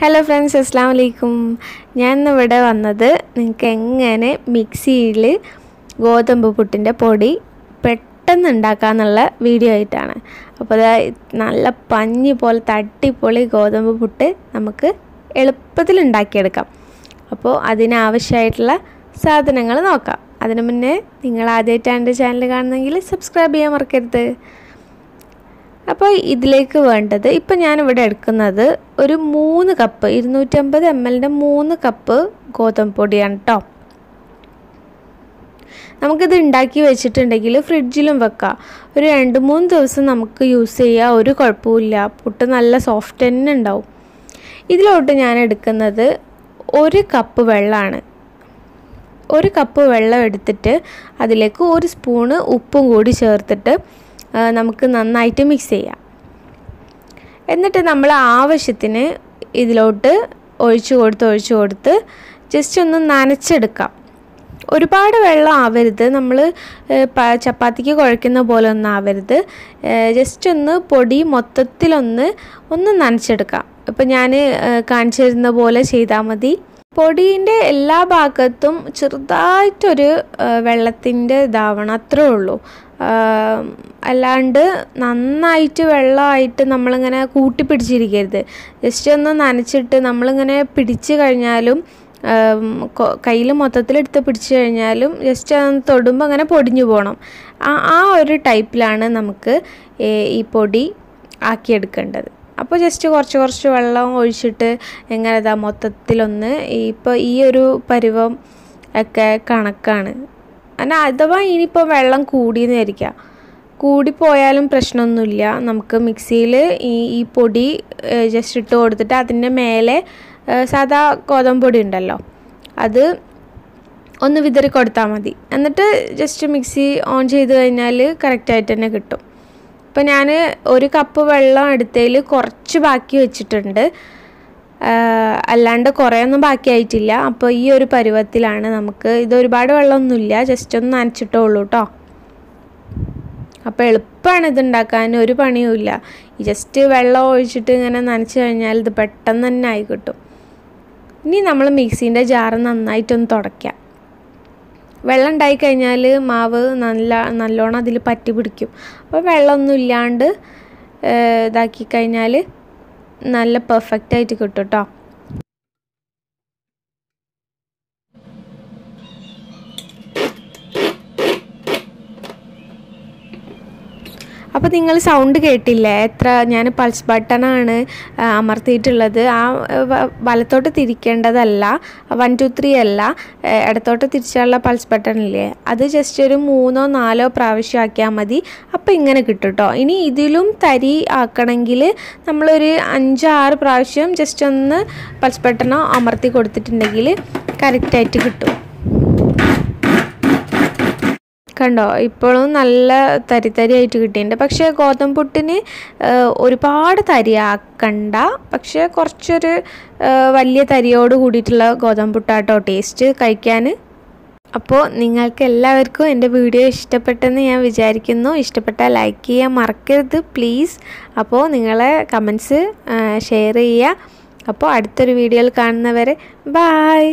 Hello friends, Assalamu alaikum. ഞാൻ ഇവിടെ വന്നത് നിങ്ങൾക്ക് എങ്ങനെ മിക്സിയിൽ ഗോതമ്പ് പുട്ടിന്റെ പൊടി പെട്ടെന്ന് ഉണ്ടാക്കാനുള്ള വീഡിയോ ആയിട്ടാണ്. അപ്പോൾ നല്ല പഞ്ഞി പോലെ തട്ടിപ്പൊളി ഗോതമ്പ് പുട്ട് നമുക്ക് എളുപ്പത്തിൽ ഉണ്ടാക്കിയെടുക്കാം. അപ്പോൾ അതിനാവശ്യമായിട്ടുള്ള സാധനങ്ങൾ നോക്കാം. അതിനു മുന്നേ നിങ്ങൾ ആദ്യമായിട്ടാണ് എൻ്റെ ചാനൽ കാണുന്നെങ്കിൽ സബ്സ്ക്രൈബ് ചെയ്യാൻ മറക്കരുത്. അപ്പോൾ ഇതിലേക്ക് വേണ്ടത് ഇപ്പോൾ ഞാൻ ഇവിടെ എടുക്കുന്നത് ഒരു 3 കപ്പ് 250 ml 3 കപ്പ് ഗോതമ്പ് പൊടിയാണ് ട്ടോ. നമുക്കിത് ഉണ്ടാക്കി വെച്ചിട്ടുണ്ടെങ്കിൽ ഫ്രിഡ്ജിലും വെക്കാം. ഒരു 2-3 ദിവസം നമുക്ക് യൂസ് ചെയ്യാം, ഒരു കുഴപ്പമില്ല. പുട്ട് നല്ല സോഫ്റ്റ് തന്നെ ഉണ്ടാവും. ഇതിലോട്ട് ഞാൻ എടുക്കുന്നത് 1 കപ്പ് വെള്ളമാണ്. 1 കപ്പ് വെള്ളം എടുത്തിട്ട് അതിലേക്ക് 1 സ്പൂൺ ഉപ്പും കൂടി ചേർത്തിട്ട് നമുക്ക് നന്നായിട്ട് മിക്സ് ചെയ്യാം. എന്നിട്ട് നമ്മൾ ആവശ്യത്തിന് ഇതിലോട്ട് ഒഴിച്ചു കൊടുത്ത് ജസ്റ്റ് ഒന്ന് നനച്ചെടുക്കാം. ഒരുപാട് വെള്ളം ആവരുത്, നമ്മൾ ചപ്പാത്തിക്ക് കുഴക്കുന്ന പോലെ ഒന്നും ആവരുത്. ജസ്റ്റ് ഒന്ന് പൊടി മൊത്തത്തിലൊന്ന് നനച്ചെടുക്കാം. ഇപ്പം ഞാൻ കാണിച്ചു തരുന്ന പോലെ ചെയ്താൽ മതി. പൊടീൻ്റെ എല്ലാ ഭാഗത്തും ചെറുതായിട്ടൊരു വെള്ളത്തിൻ്റെ ഇതാവണം, അത്രേ ഉള്ളൂ. അല്ലാണ്ട് നന്നായിട്ട് വെള്ളമായിട്ട് നമ്മളിങ്ങനെ കൂട്ടിപ്പിടിച്ചിരിക്കരുത്. ജസ്റ്റ് ഒന്ന് നനച്ചിട്ട് നമ്മളിങ്ങനെ പിടിച്ച് കഴിഞ്ഞാലും കയ്യിൽ മൊത്തത്തിലെടുത്ത് പിടിച്ച് കഴിഞ്ഞാലും ജസ്റ്റ് ഒന്ന് തൊടുമ്പോൾ അങ്ങനെ പൊടിഞ്ഞു പോകണം. ആ ഒരു ടൈപ്പിലാണ് നമുക്ക് ഈ പൊടി ആക്കിയെടുക്കേണ്ടത്. അപ്പോൾ ജസ്റ്റ് കുറച്ച് വെള്ളം ഒഴിച്ചിട്ട് എങ്ങനെ മൊത്തത്തിലൊന്ന് ഇപ്പോൾ ഈ ഒരു പരുവം ഒക്കെ കണക്കാണ്. എന്നാൽ അഥവാ ഇനിയിപ്പോൾ വെള്ളം കൂടിയെന്ന് വിചാരിക്കുക, കൂടിപ്പോയാലും പ്രശ്നമൊന്നുമില്ല. നമുക്ക് മിക്സിയിൽ ഈ പൊടി ജസ്റ്റ് ഇട്ട് കൊടുത്തിട്ട് അതിൻ്റെ മേലെ സാധാ ഗോതമ്പ് പൊടി ഉണ്ടല്ലോ അത് ഒന്ന് വിതറി കൊടുത്താൽ മതി. എന്നിട്ട് ജസ്റ്റ് മിക്സി ഓൺ ചെയ്ത് കഴിഞ്ഞാൽ കറക്റ്റായിട്ട് തന്നെ കിട്ടും. ഇപ്പോൾ ഞാൻ 1 കപ്പ് വെള്ളം എടുത്തതിൽ കുറച്ച് ബാക്കി വെച്ചിട്ടുണ്ട്, അല്ലാണ്ട് കുറേയൊന്നും ബാക്കിയായിട്ടില്ല. അപ്പോൾ ഈ ഒരു പരുവത്തിലാണ് നമുക്ക്. ഇത് ഒരുപാട് വെള്ളമൊന്നുമില്ല, ജസ്റ്റ് ഒന്ന് നനച്ചിട്ടേ ഉള്ളൂ കേട്ടോ. അപ്പോൾ എളുപ്പമാണ് ഇതുണ്ടാക്കാൻ, ഒരു പണിയുമില്ല. ജസ്റ്റ് വെള്ളം ഒഴിച്ചിട്ട് ഇങ്ങനെ നനച്ച് കഴിഞ്ഞാൽ ഇത് പെട്ടെന്ന് തന്നെ ആയി കിട്ടും. ഇനി നമ്മൾ മിക്സീൻ്റെ ജാറ് നന്നായിട്ടൊന്ന് തുടയ്ക്കാം. വെള്ളം ഉണ്ടായിക്കഴിഞ്ഞാൽ മാവ് നല്ലോണം അതിൽ പറ്റി പിടിക്കും. അപ്പോൾ വെള്ളമൊന്നും ഇല്ലാണ്ട് ഇതാക്കി കഴിഞ്ഞാൽ നല്ല പെർഫെക്റ്റായിട്ട് കിട്ടും കേട്ടോ. അപ്പോൾ നിങ്ങൾ സൗണ്ട് കേട്ടില്ലേ? ഞാൻ പൾസ് ബട്ടണാണ് അമർത്തിയിട്ടുള്ളത്. ആ വലത്തോട്ട് തിരിക്കേണ്ടതല്ല, 1 2 3 അല്ല, ഇടത്തോട്ട് തിരിച്ചാലുള്ള പൾസ് ബട്ടണില്ലേ, അത് ജസ്റ്റ് ഒരു 3-4 പ്രാവശ്യം ആക്കിയാൽ മതി. അപ്പോൾ ഇങ്ങനെ കിട്ടും കേട്ടോ. ഇനി ഇതിലും തരി ആക്കണമെങ്കിൽ നമ്മളൊരു 5-6 പ്രാവശ്യം ജസ്റ്റ് ഒന്ന് പൾസ് ബട്ടണോ അമർത്തി കൊടുത്തിട്ടുണ്ടെങ്കിൽ കറക്റ്റായിട്ട് കിട്ടും. കണ്ടോ, ഇപ്പോഴും നല്ല തരിയായിട്ട് കിട്ടിയിട്ടുണ്ട്. പക്ഷേ ഗോതമ്പ് പുട്ടിന് ഒരുപാട് തരി ആക്കണ്ട, പക്ഷേ കുറച്ചൊരു വലിയ തരിയോട് കൂടിയിട്ടുള്ള ഗോതമ്പ് പുട്ടാട്ടോ ടേസ്റ്റ് കഴിക്കാൻ. അപ്പോൾ നിങ്ങൾക്ക് എല്ലാവർക്കും എൻ്റെ വീഡിയോ ഇഷ്ടപ്പെട്ടെന്ന് ഞാൻ വിചാരിക്കുന്നു. ഇഷ്ടപ്പെട്ടാൽ ലൈക്ക് ചെയ്യാൻ മറക്കരുത് പ്ലീസ്. അപ്പോൾ നിങ്ങളെ കമൻസ് ഷെയർ ചെയ്യുക. അപ്പോൾ അടുത്തൊരു വീഡിയോയിൽ കാണുന്നവരെ ബായ്.